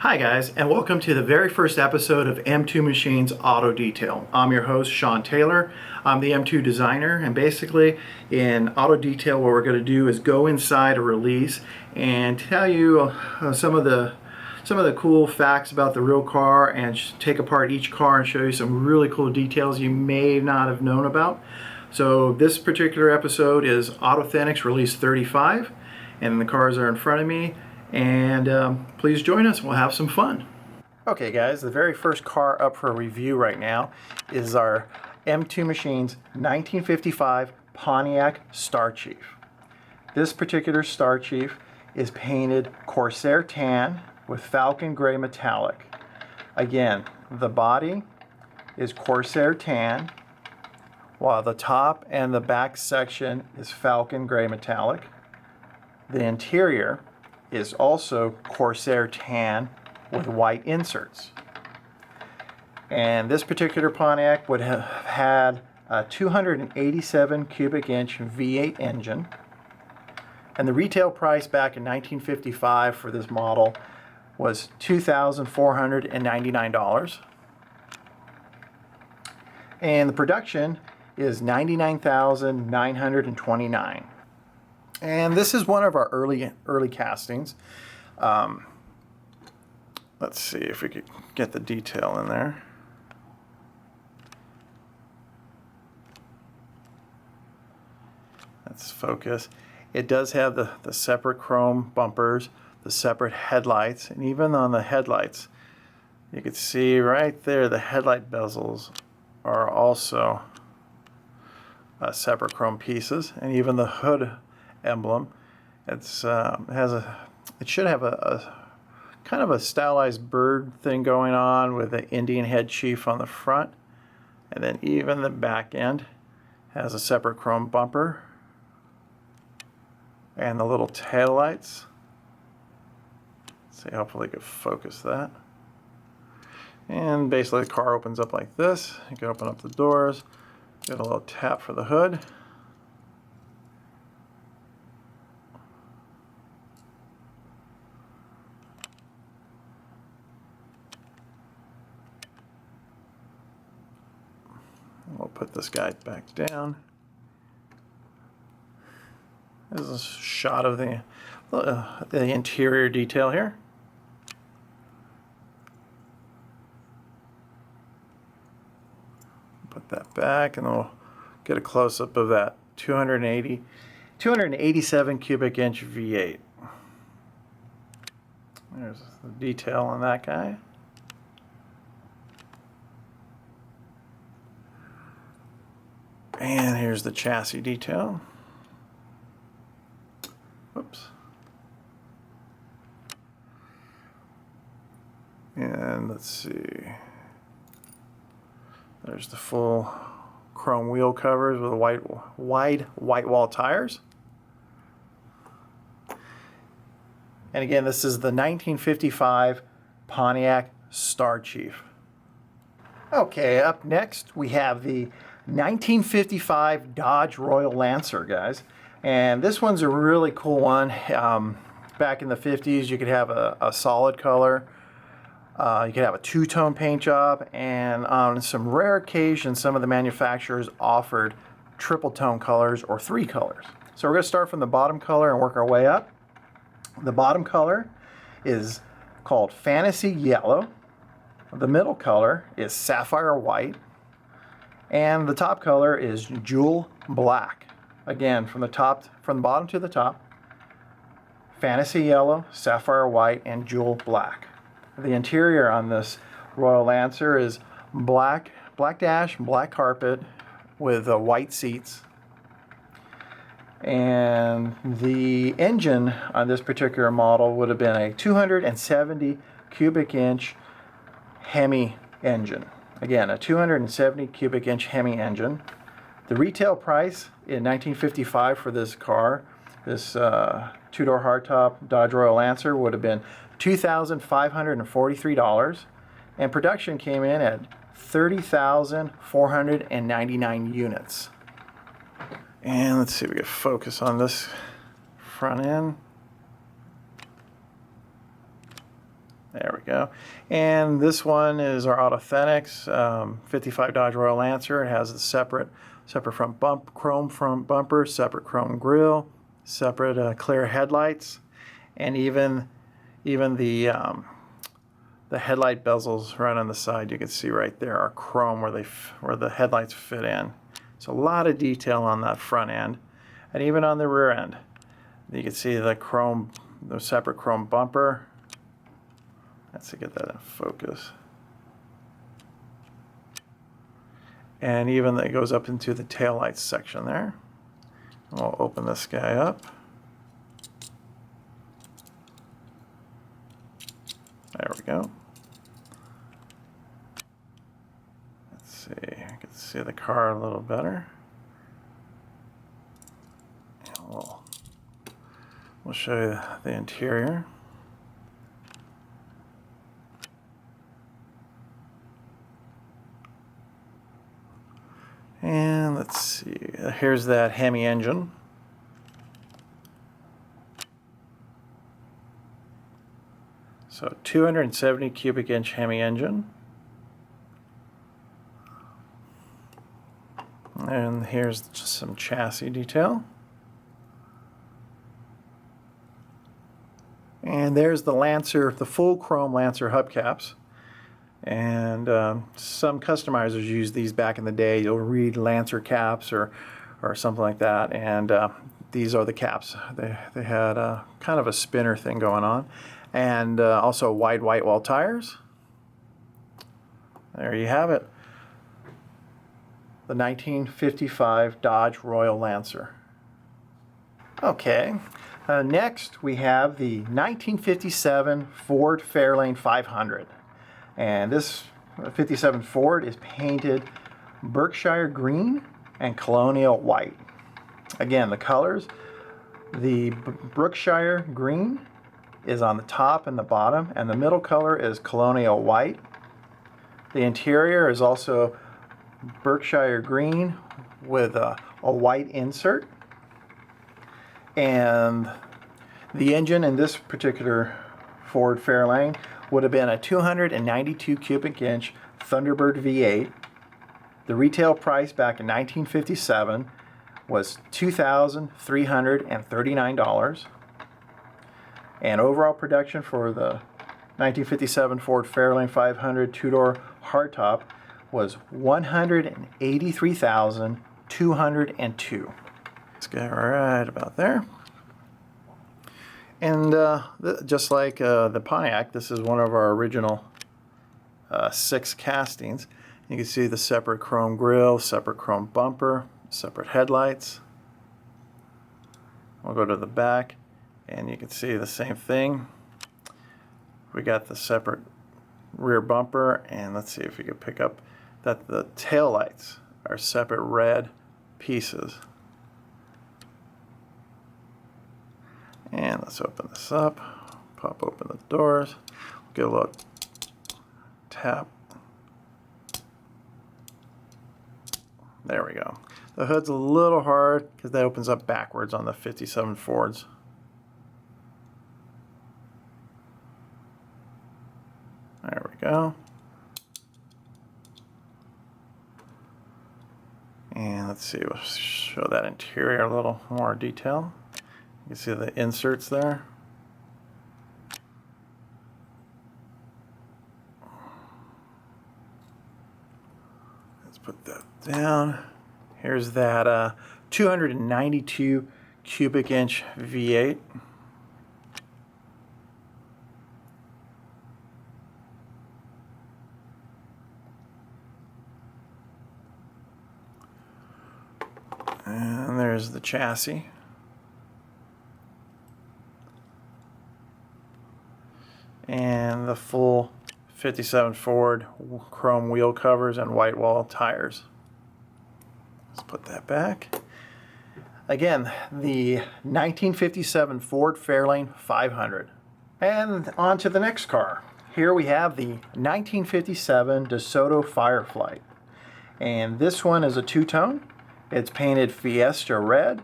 Hi guys, and welcome to the very first episode of M2 Machines Auto Detail. I'm your host, Sean Taylor. I'm the M2 designer, and basically in Auto Detail what we're going to do is go inside a release and tell you some of the cool facts about the real car and take apart each car and show you some really cool details you may not have known about. So this particular episode is Auto-Thentics Release 35, and the cars are in front of me. And please join us. We'll have some fun. Okay guys, the very first car up for review right now is our M2 Machines 1955 Pontiac Star Chief. This particular Star Chief is painted Corsair tan with Falcon Gray metallic. Again, the body is Corsair tan, while the top and the back section is Falcon Gray metallic. The interior is also Corsair tan with white inserts. And this particular Pontiac would have had a 287 cubic inch V8 engine. And the retail price back in 1955 for this model was $2,499. And the production is $99,929. And this is one of our early castings. Let's see if we could get the detail in there. Let's focus. It does have the separate chrome bumpers, the separate headlights, and even on the headlights, you can see right there the headlight bezels are also separate chrome pieces, and even the hood emblem. It should have a kind of a stylized bird thing going on with the Indian head chief on the front, and then even the back end has a separate chrome bumper and the little tail lights. Let's see, hopefully I can focus that. And basically the car opens up like this. You can open up the doors, get a little tap for the hood. We'll put this guy back down. This is a shot of the interior detail here. Put that back, and then we'll get a close-up of that 287 cubic inch V8. There's the detail on that guy. And here's the chassis detail. Whoops. And let's see. There's the full chrome wheel covers with wide white wall tires. And again, this is the 1955 Pontiac Star Chief. Okay, up next we have the 1955 Dodge Royal Lancer, guys. And this one's a really cool one. Back in the 50s, you could have a solid color. You could have a two-tone paint job. And on some rare occasions, some of the manufacturers offered triple-tone colors or three colors. So we're going to start from the bottom color and work our way up. The bottom color is called Fantasy Yellow. The middle color is Sapphire White. And the top color is Jewel Black. Again, from the bottom to the top, Fantasy Yellow, Sapphire White, and Jewel Black. The interior on this Royal Lancer is black dash, black carpet with white seats. And the engine on this particular model would have been a 270 cubic inch Hemi engine. Again, a 270 cubic inch Hemi engine. The retail price in 1955 for this car, this two-door hardtop Dodge Royal Lancer, would have been $2,543, and production came in at 30,499 units. And let's see if we can focus on this front end. There we go. And this one is our Auto-Thentics 55 Dodge Royal Lancer. It has a separate front chrome front bumper, separate chrome grille, separate clear headlights, and even the headlight bezels right on the side, you can see right there are chrome where the headlights fit in. So a lot of detail on that front end, and even on the rear end. You can see the separate chrome bumper. Let's get that in focus. And even it goes up into the taillights section there. We'll open this guy up. There we go. Let's see, I can see the car a little better. And we'll show you the interior. And let's see, here's that Hemi engine. So 270 cubic inch Hemi engine. And here's just some chassis detail. And there's the Lancer, the full chrome Lancer hubcaps. And some customizers use these back in the day. You'll read Lancer caps or something like that, and these are the caps. They had kind of a spinner thing going on, and also wide white wall tires. There you have it, the 1955 Dodge Royal Lancer. Okay, next we have the 1957 Ford Fairlane 500. And this 57 Ford is painted Berkshire green and colonial white. Again, the colors, the Berkshire green is on the top and the bottom, and the middle color is colonial white. The interior is also Berkshire green with a white insert. And the engine in this particular Ford Fairlane would have been a 292 cubic inch Thunderbird V8. The retail price back in 1957 was $2,339. And overall production for the 1957 Ford Fairlane 500 two-door hardtop was 183,202. Let's get right about there. And just like the Pontiac, this is one of our original 6 castings. You can see the separate chrome grille, separate chrome bumper, separate headlights. We'll go to the back, and you can see the same thing. We got the separate rear bumper, and let's see if we can pick up that the tail lights are separate red pieces. And let's open this up, pop open the doors, get a little tap. There we go. The hood's a little hard because that opens up backwards on the 57 Fords. There we go. And let's see, we'll show that interior a little more detail. You can see the inserts there. Let's put that down. Here's that 292 cubic inch V8. And there's the chassis. And the full 57 Ford chrome wheel covers and white wall tires. Let's put that back. Again, the 1957 Ford Fairlane 500. And on to the next car. Here we have the 1957 DeSoto Fireflight. And this one is a two-tone. It's painted Fiesta red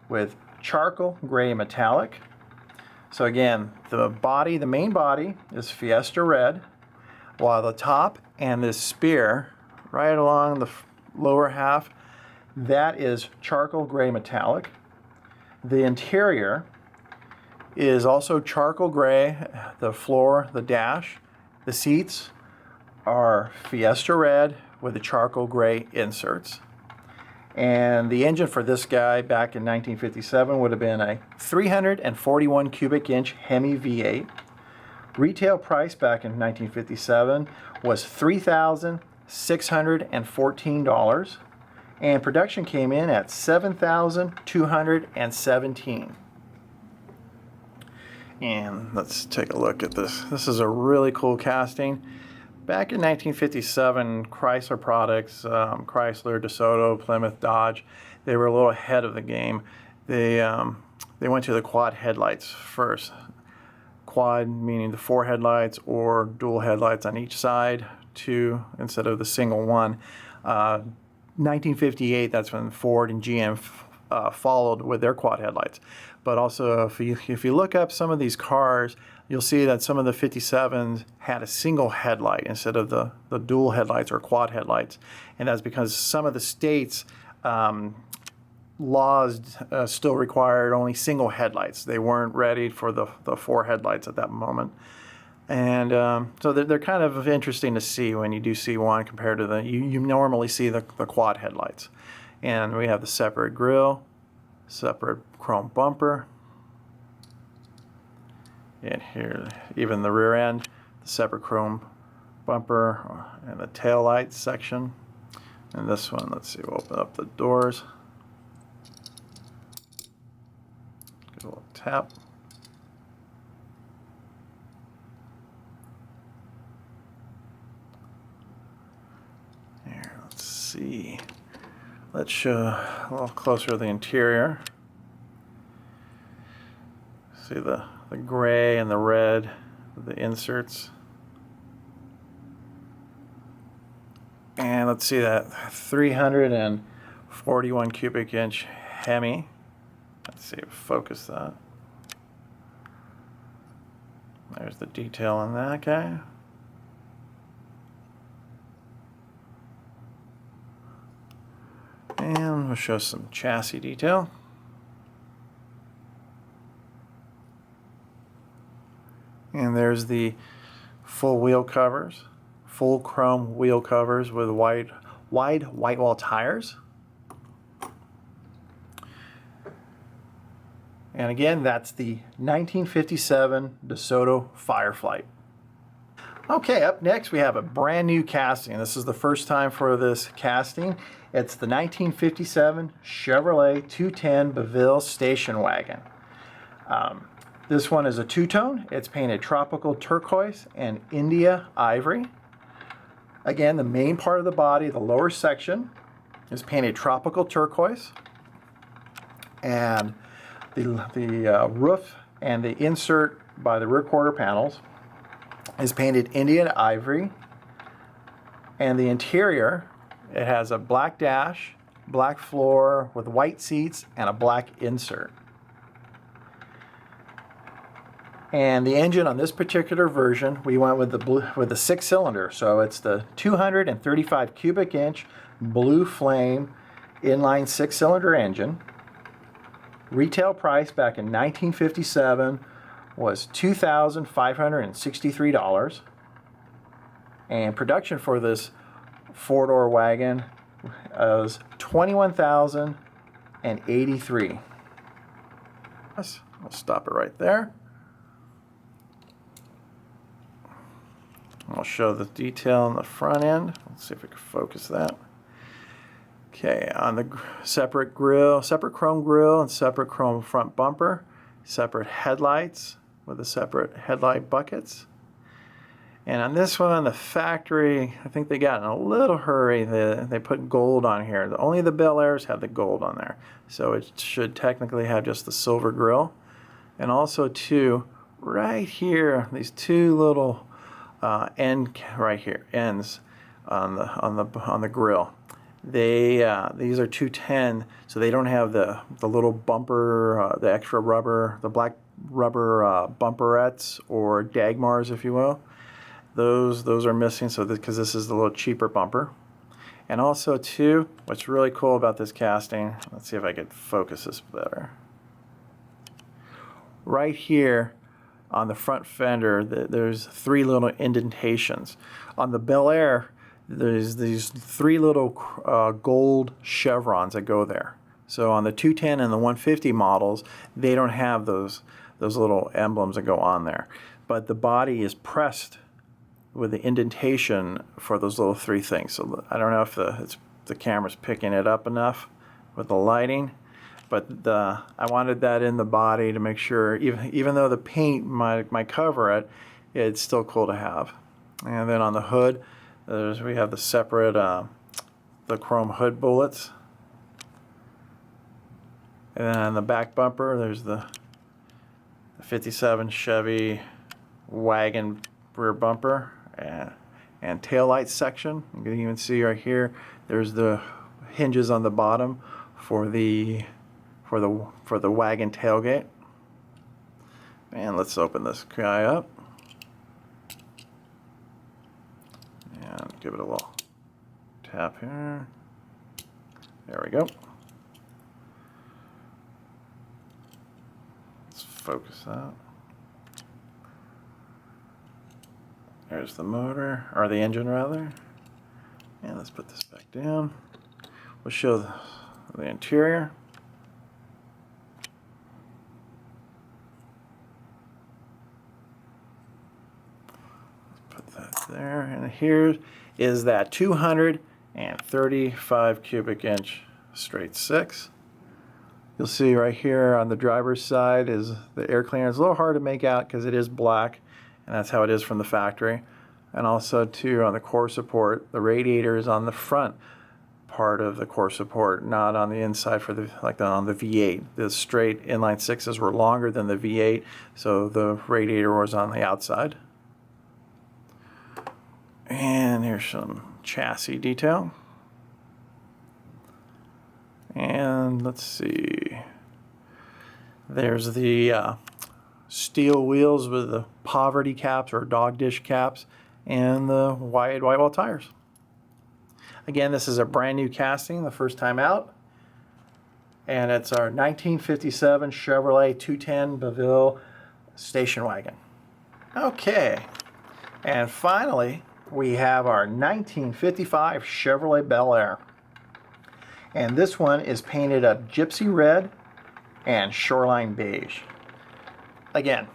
with charcoal gray metallic. So again, the main body is Fiesta red, while the top and this spear right along the lower half, that is charcoal gray metallic. The interior is also charcoal gray. The floor, the dash, the seats are Fiesta red with the charcoal gray inserts. And the engine for this guy back in 1957 would have been a 341 cubic inch Hemi V8. Retail price back in 1957 was $3,614, and production came in at $7,217. And let's take a look at this. This is a really cool casting. Back in 1957, Chrysler products, Chrysler, DeSoto, Plymouth, Dodge, they were a little ahead of the game. They went to the quad headlights first. Quad meaning the 4 headlights or dual headlights on each side, 2 instead of the single one. 1958, that's when Ford and GM followed with their quad headlights. But also, if you look up some of these cars, you'll see that some of the 57s had a single headlight instead of the dual headlights or quad headlights. And that's because some of the states' laws still required only single headlights. They weren't ready for the 4 headlights at that moment. And so they're kind of interesting to see when you do see one compared to you normally see the quad headlights. And we have the separate grille, separate chrome bumper, and here even the rear end, the separate chrome bumper and the tail light section. And this one, let's see, we'll open up the doors. Give a little tap. Here, let's see. Let's show a little closer the interior. See the gray and the red, the inserts. And let's see that 341 cubic inch Hemi. Let's see if focus that. There's the detail on that guy. And we'll show some chassis detail. And there's the full wheel covers, full chrome wheel covers with wide white wall tires. And again, that's the 1957 DeSoto Fireflight. Okay, up next we have a brand new casting. This is the first time for this casting. It's the 1957 Chevrolet 210 Beville station wagon. This one is a two-tone. It's painted tropical turquoise and India ivory. Again, the main part of the body, the lower section, is painted tropical turquoise. And the roof and the insert by the rear quarter panels is painted Indian ivory. And the interior, it has a black dash, black floor with white seats, and a black insert. And the engine on this particular version, we went with the 6-cylinder. So it's the 235 cubic inch Blue Flame inline 6-cylinder engine. Retail price back in 1957 was $2,563. And production for this 4-door wagon was $21,083. I'll stop it right there. I'll show the detail on the front end. Let's see if we can focus that. Okay, on the separate grille, separate chrome grille and separate chrome front bumper, separate headlights with the separate headlight buckets. And on this one, the factory, I think they got in a little hurry. They put gold on here. Only the Bel Airs have the gold on there. So it should technically have just the silver grille. And also too, right here, these two little ends on the grill. these are 210, so they don't have the little bumper, the extra rubber, the black rubber bumperettes or Dagmars, if you will. Those are missing, so because this is the little cheaper bumper. And also too, what's really cool about this casting, let's see if I could focus this better. Right here on the front fender, there's 3 little indentations. On the Bel Air, there's these 3 little gold chevrons that go there. So on the 210 and the 150 models, they don't have those little emblems that go on there. But the body is pressed with the indentation for those little 3 things. So I don't know if the camera's picking it up enough with the lighting, but I wanted that in the body to make sure, even though the paint might cover it, it's still cool to have. And then on the hood, we have the separate the chrome hood bullets. And then on the back bumper, there's the 57 Chevy Wagon rear bumper and tail light section. You can even see right here, there's the hinges on the bottom for the Wagon tailgate. And let's open this guy up and give it a little tap here. There we go. Let's focus that. There's the motor, or the engine rather. And let's put this back down. We'll show the interior. Let's put that there. And here is that 235 cubic inch straight 6. You'll see right here on the driver's side is the air cleaner. It's a little hard to make out because it is black, and that's how it is from the factory. And also too, on the core support, the radiator is on the front part of the core support, not on the inside for on the V8. The straight inline 6s were longer than the V8, so the radiator was on the outside. And here's some chassis detail. And let's see, there's the steel wheels with the poverty caps or dog dish caps and the wide wall tires. Again, this is a brand new casting, the first time out. And it's our 1957 Chevrolet 210 Beville station wagon. Okay, and finally, we have our 1955 Chevrolet Bel Air. And this one is painted a gypsy red and shoreline beige. Again,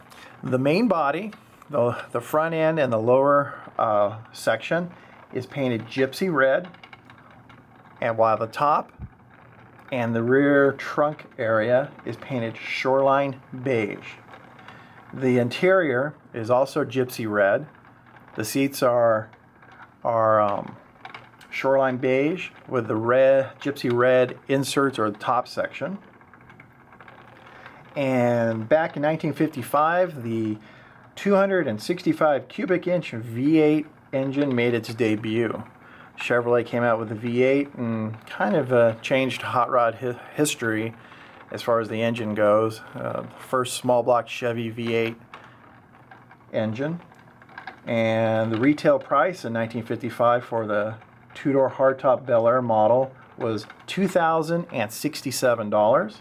the main body, the front end and the lower section is painted gypsy red, and while the top and the rear trunk area is painted shoreline beige. The interior is also gypsy red. The seats are shoreline beige with the gypsy red inserts or the top section. And back in 1955, the 265 cubic inch V8 engine made its debut. Chevrolet came out with the V8 and kind of changed hot rod history as far as the engine goes. First small block Chevy V8 engine. And the retail price in 1955 for the 2-door hardtop Bel Air model was $2,067.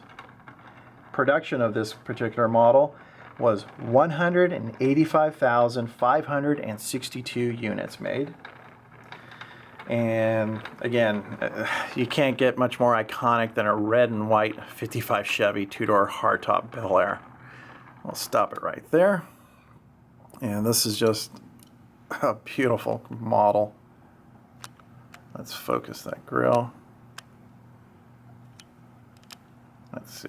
Production of this particular model was 185,562 units made. And again, you can't get much more iconic than a red and white 55 Chevy 2-door hardtop Bel Air. I'll stop it right there. And this is just a beautiful model. Let's focus that grille. Let's see.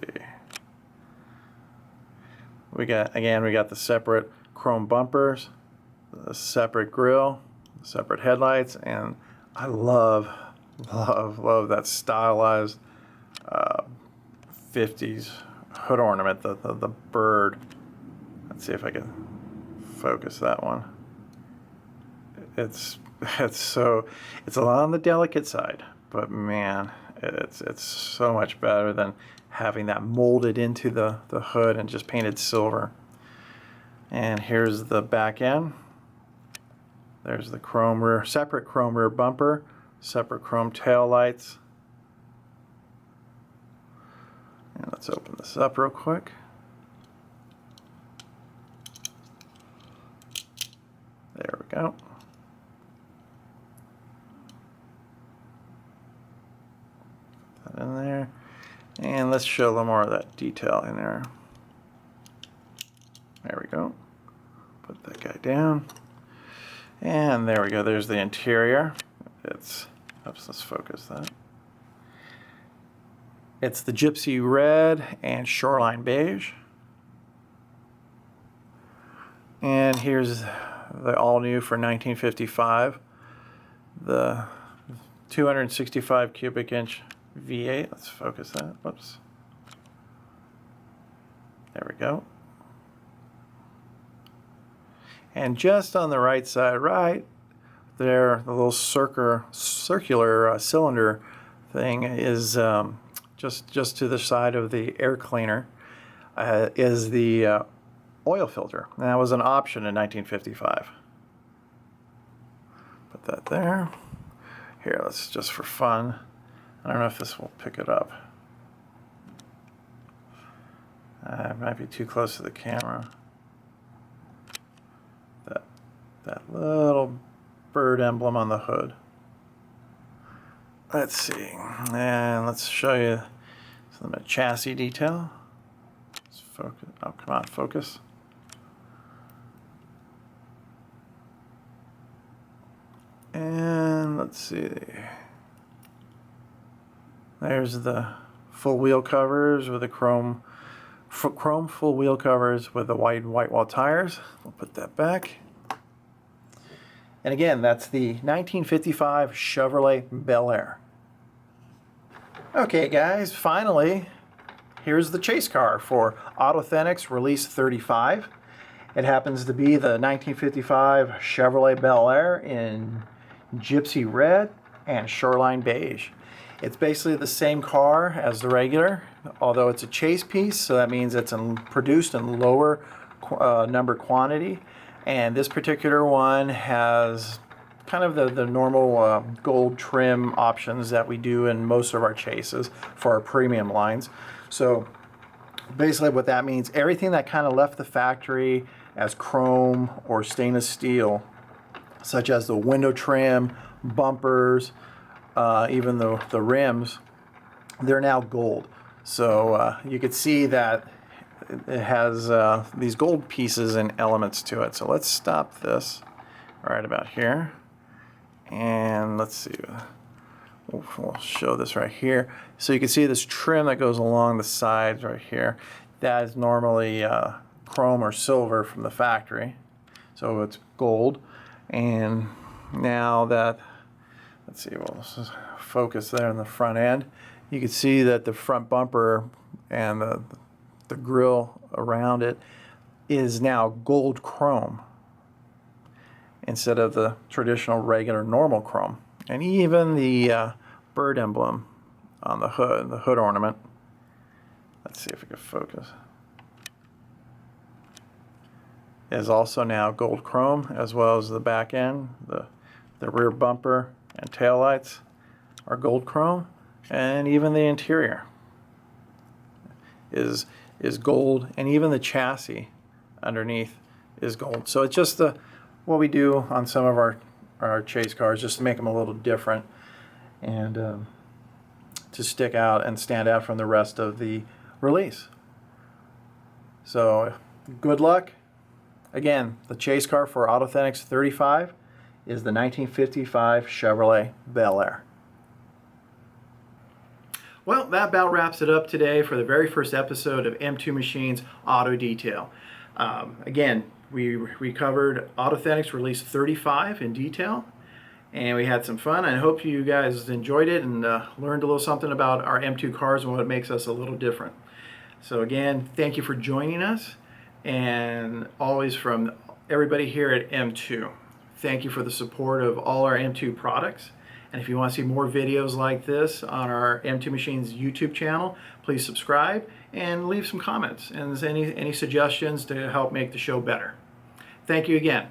We got the separate chrome bumpers, the separate grille, separate headlights, and I love that stylized 50s hood ornament, the bird. Let's see if I can focus that one. It's a lot on the delicate side, but man, it's so much better than having that molded into the hood and just painted silver. And here's the back end. There's the chrome rear, separate chrome rear bumper, separate chrome tail lights. And let's open this up real quick. There we go. Put that in there. And let's show a little more of that detail in there. There we go. Put that guy down. And there we go. There's the interior. Oops, let's focus that. It's the gypsy red and shoreline beige. And here's the all-new for 1955. The 265 cubic inch V8. Let's focus that. Whoops. There we go. And just on the right side, right there, the little circular cylinder thing is just to the side of the air cleaner is the oil filter. And that was an option in 1955. Put that there. Here, let's just for fun. I don't know if this will pick it up. It might be too close to the camera. That little bird emblem on the hood. Let's see, and let's show you some of the chassis detail. Let's focus. Oh, come on, focus. And let's see. There's the full wheel covers with the chrome full wheel covers with the white wall tires. We'll put that back. And again, that's the 1955 Chevrolet Bel Air. Okay guys, finally, here's the chase car for Auto-Thentics Release 35. It happens to be the 1955 Chevrolet Bel Air in gypsy red and shoreline beige. It's basically the same car as the regular, although it's a chase piece, so that means it's produced in lower number quantity. And this particular one has kind of the normal gold trim options that we do in most of our chases for our premium lines. So basically what that means, everything that kind of left the factory as chrome or stainless steel, such as the window trim, bumpers, even the rims, they're now gold. So you could see that it has these gold pieces and elements to it. So let's stop this right about here. And let's see. We'll show this right here. So you can see this trim that goes along the sides right here. That is normally chrome or silver from the factory. So it's gold. And now that, let's see, we'll focus there in the front end. You can see that the front bumper and the grille around it is now gold chrome instead of the traditional regular normal chrome. And even the bird emblem on the hood ornament, let's see if we can focus, is also now gold chrome, as well as the back end, the rear bumper and tail lights are gold chrome, and even the interior is gold, and even the chassis underneath is gold. So it's just what we do on some of our chase cars, just to make them a little different and to stick out and stand out from the rest of the release. So good luck. Again, the chase car for Auto-Thentics 35 is the 1955 Chevrolet Bel Air. Well, that about wraps it up today for the very first episode of M2 Machines Auto Detail. Again, we covered Auto-Thentics Release 35 in detail, and we had some fun. I hope you guys enjoyed it and learned a little something about our M2 cars and what makes us a little different. So again, thank you for joining us, and always from everybody here at M2, thank you for the support of all our M2 products. And if you want to see more videos like this on our M2 Machines YouTube channel, please subscribe and leave some comments and any suggestions to help make the show better. Thank you again.